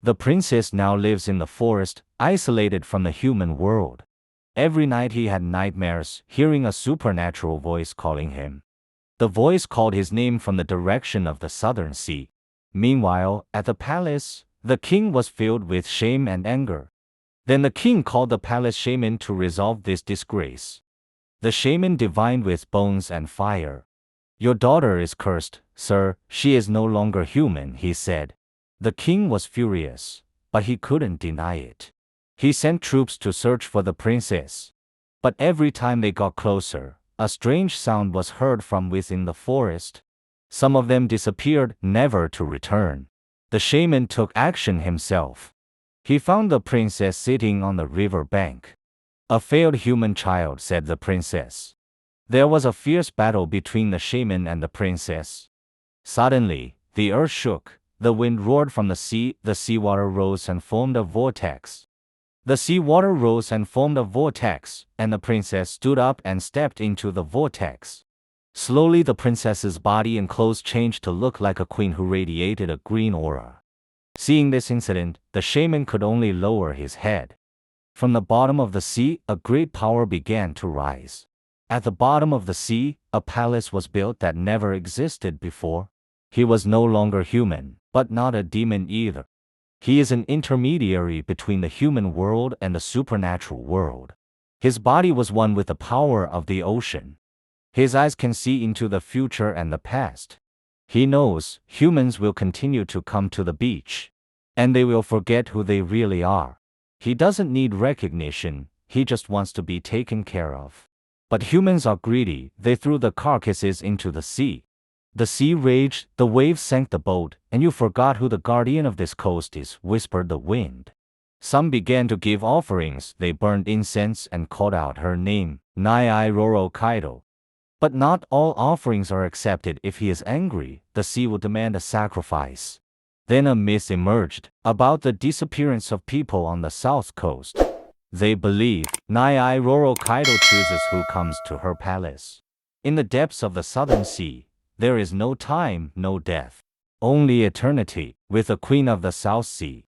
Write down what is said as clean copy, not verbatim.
The princess now lives in the forest, isolated from the human world. Every night he had nightmares, hearing a supernatural voice calling him. The voice called his name from the direction of the southern sea. Meanwhile, at the palace, the king was filled with shame and anger. Then the king called the palace shaman to resolve this disgrace. The shaman divined with bones and fire. "Your daughter is cursed, sir, she is no longer human," he said. The king was furious, but he couldn't deny it. He sent troops to search for the princess. But every time they got closer, a strange sound was heard from within the forest. Some of them disappeared, never to return. The shaman took action himself. He found the princess sitting on the river bank. "A failed human child," said the princess. There was a fierce battle between the shaman and the princess. Suddenly, the earth shook, the wind roared from the seawater rose and formed a vortex. The seawater rose and formed a vortex, and the princess stood up and stepped into the vortex. Slowly the princess's body and clothes changed to look like a queen who radiated a green aura. Seeing this incident, the shaman could only lower his head. From the bottom of the sea, a great power began to rise. At the bottom of the sea, a palace was built that never existed before. He was no longer human, but not a demon either. He is an intermediary between the human world and the supernatural world. His body was one with the power of the ocean. His eyes can see into the future and the past. He knows humans will continue to come to the beach, and they will forget who they really are. He doesn't need recognition, he just wants to be taken care of. But humans are greedy, they threw the carcasses into the sea. The sea raged, the waves sank the boat, and you forgot who the guardian of this coast is, whispered the wind. Some began to give offerings, they burned incense and called out her name, Nyai Roro Kidul. But not all offerings are accepted. If he is angry, the sea will demand a sacrifice. Then a myth emerged about the disappearance of people on the south coast. They believe Nyai Roro Kidul chooses who comes to her palace. In the depths of the southern sea, there is no time, no death. Only eternity, with the queen of the South Sea.